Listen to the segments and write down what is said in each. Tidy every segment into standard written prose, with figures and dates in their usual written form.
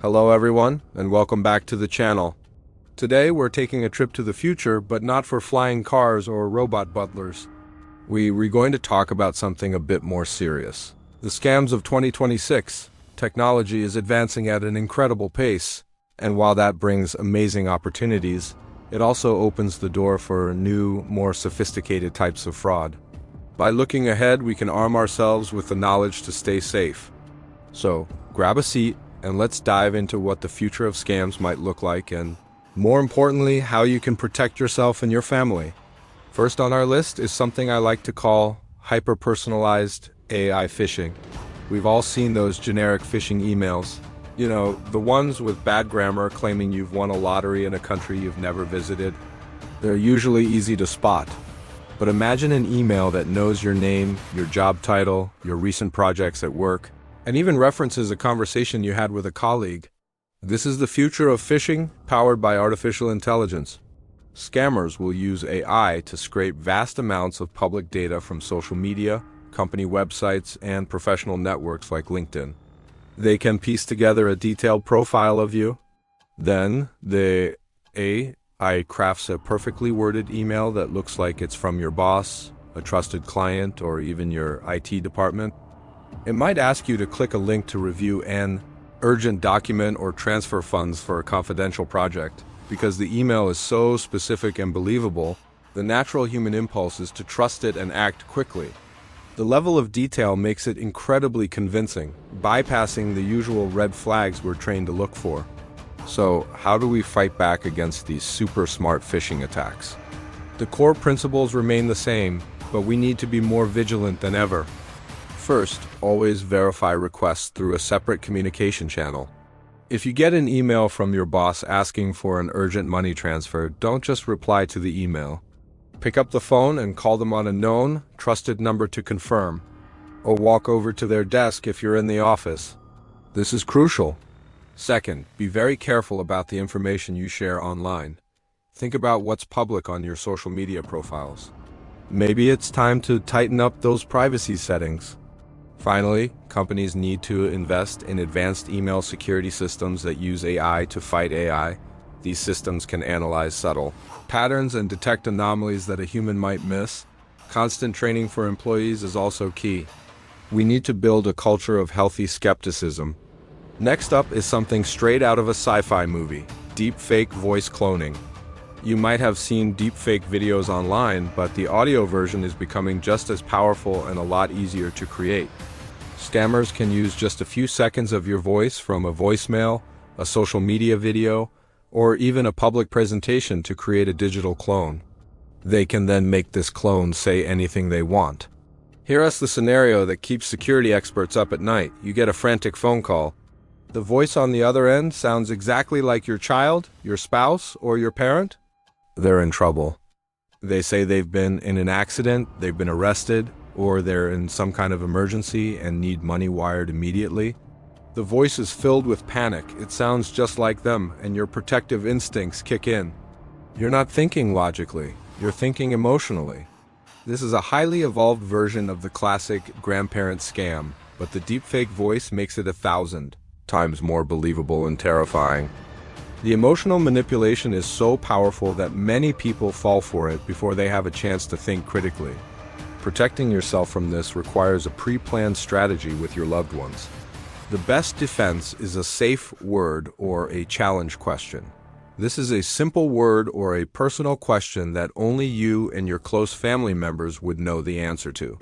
Hello everyone, and welcome back to the channel. Today we're taking a trip to the future, but not for flying cars or robot butlers. We're going to talk about something a bit more serious. The scams of 2026. Technology is advancing at an incredible pace, and while that brings amazing opportunities, it also opens the door for new, more sophisticated types of fraud. By looking ahead, we can arm ourselves with the knowledge to stay safe. So, grab a seat, and let's dive into what the future of scams might look like and, more importantly, how you can protect yourself and your family. First on our list is something I like to call hyper-personalized AI phishing. We've all seen those generic phishing emails. You know, the ones with bad grammar claiming you've won a lottery in a country you've never visited. They're usually easy to spot. But imagine an email that knows your name, your job title, your recent projects at work, and even references a conversation you had with a colleague. This is the future of phishing, powered by artificial intelligence. Scammers will use AI to scrape vast amounts of public data from social media, company websites, and professional networks like LinkedIn. They can piece together a detailed profile of you. Then, the AI crafts a perfectly worded email that looks like it's from your boss, a trusted client, or even your IT department. It might ask you to click a link to review an urgent document or transfer funds for a confidential project. Because the email is so specific and believable, the natural human impulse is to trust it and act quickly. The level of detail makes it incredibly convincing, bypassing the usual red flags we're trained to look for. So, how do we fight back against these super smart phishing attacks? The core principles remain the same, but we need to be more vigilant than ever. First, always verify requests through a separate communication channel. If you get an email from your boss asking for an urgent money transfer, don't just reply to the email. Pick up the phone and call them on a known, trusted number to confirm, or walk over to their desk if you're in the office. This is crucial. Second, be very careful about the information you share online. Think about what's public on your social media profiles. Maybe it's time to tighten up those privacy settings. Finally, companies need to invest in advanced email security systems that use AI to fight AI. These systems can analyze subtle patterns and detect anomalies that a human might miss. Constant training for employees is also key. We need to build a culture of healthy skepticism. Next up is something straight out of a sci-fi movie: deepfake voice cloning. You might have seen deepfake videos online, but the audio version is becoming just as powerful and a lot easier to create. Scammers can use just a few seconds of your voice from a voicemail, a social media video, or even a public presentation to create a digital clone. They can then make this clone say anything they want. Here's the scenario that keeps security experts up at night. You get a frantic phone call. The voice on the other end sounds exactly like your child, your spouse, or your parent. They're in trouble. They say they've been in an accident, they've been arrested, or they're in some kind of emergency and need money wired immediately. The voice is filled with panic. It sounds just like them, and your protective instincts kick in. You're not thinking logically, you're thinking emotionally. This is a highly evolved version of the classic grandparent scam, but the deepfake voice makes it 1,000 times more believable and terrifying. The emotional manipulation is so powerful that many people fall for it before they have a chance to think critically. Protecting yourself from this requires a pre-planned strategy with your loved ones. The best defense is a safe word or a challenge question. This is a simple word or a personal question that only you and your close family members would know the answer to.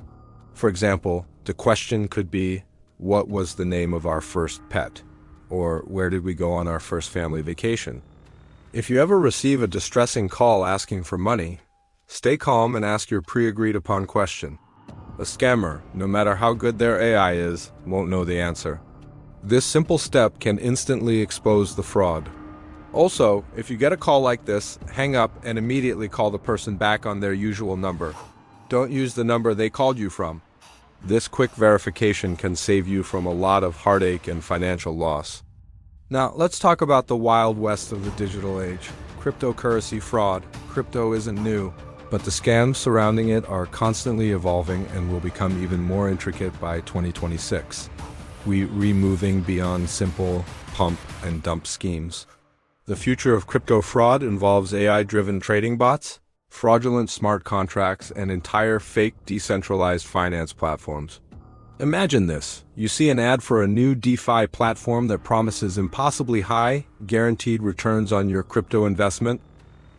For example, the question could be, "What was the name of our first pet?" Or, "Where did we go on our first family vacation?" If you ever receive a distressing call asking for money, stay calm and ask your pre-agreed upon question. A scammer, no matter how good their AI is, won't know the answer. This simple step can instantly expose the fraud. Also, if you get a call like this, hang up and immediately call the person back on their usual number. Don't use the number they called you from. This quick verification can save you from a lot of heartache and financial loss. Now, let's talk about the wild west of the digital age. Cryptocurrency fraud. Crypto isn't new, but the scams surrounding it are constantly evolving and will become even more intricate by 2026. We're moving beyond simple pump and dump schemes. The future of crypto fraud involves AI-driven trading bots, fraudulent smart contracts, and entire fake decentralized finance platforms. Imagine this. You see an ad for a new DeFi platform that promises impossibly high, guaranteed returns on your crypto investment.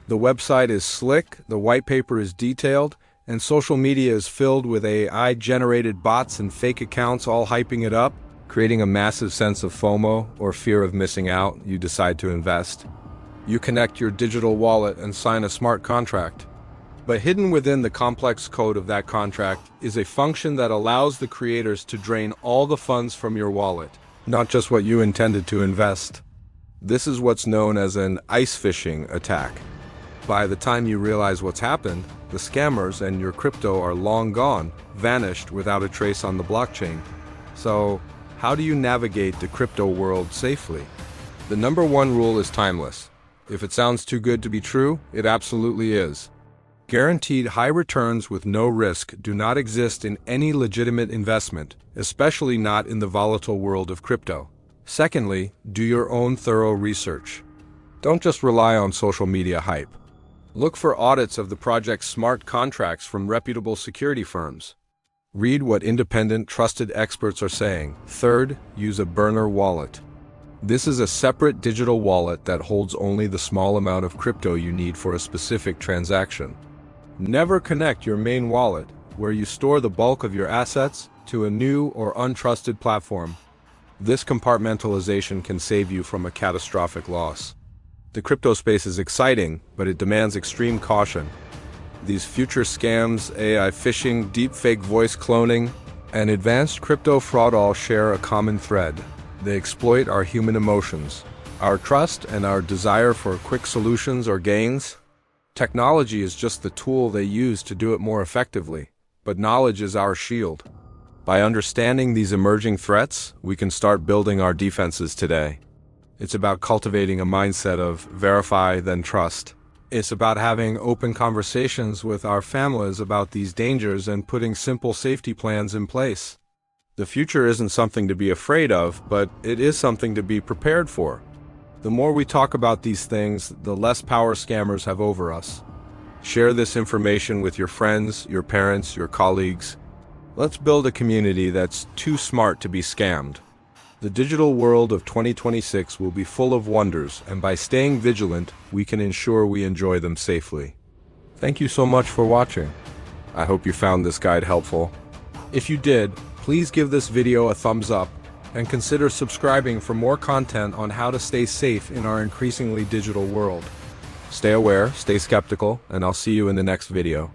The website is slick, the white paper is detailed, and social media is filled with AI-generated bots and fake accounts all hyping it up, creating a massive sense of FOMO, or fear of missing out. You decide to invest. You connect your digital wallet and sign a smart contract. But hidden within the complex code of that contract is a function that allows the creators to drain all the funds from your wallet, not just what you intended to invest. This is what's known as an ice phishing attack. By the time you realize what's happened, the scammers and your crypto are long gone, vanished without a trace on the blockchain. So, how do you navigate the crypto world safely? The number one rule is timeless. If it sounds too good to be true, it absolutely is. Guaranteed high returns with no risk do not exist in any legitimate investment, especially not in the volatile world of crypto. Secondly, do your own thorough research. Don't just rely on social media hype. Look for audits of the project's smart contracts from reputable security firms. Read what independent, trusted experts are saying. Third, use a burner wallet. This is a separate digital wallet that holds only the small amount of crypto you need for a specific transaction. Never connect your main wallet, where you store the bulk of your assets, to a new or untrusted platform. This compartmentalization can save you from a catastrophic loss. The crypto space is exciting, but it demands extreme caution. These future scams, AI phishing, deepfake voice cloning, and advanced crypto fraud all share a common thread. They exploit our human emotions, our trust, and our desire for quick solutions or gains. Technology is just the tool they use to do it more effectively, but knowledge is our shield. By understanding these emerging threats, we can start building our defenses today. It's about cultivating a mindset of verify, then trust. It's about having open conversations with our families about these dangers and putting simple safety plans in place. The future isn't something to be afraid of, but it is something to be prepared for. The more we talk about these things, the less power scammers have over us. Share this information with your friends, your parents, your colleagues. Let's build a community that's too smart to be scammed. The digital world of 2026 will be full of wonders, and by staying vigilant, we can ensure we enjoy them safely. Thank you so much for watching. I hope you found this guide helpful. If you did, please give this video a thumbs up and consider subscribing for more content on how to stay safe in our increasingly digital world. Stay aware, stay skeptical, and I'll see you in the next video.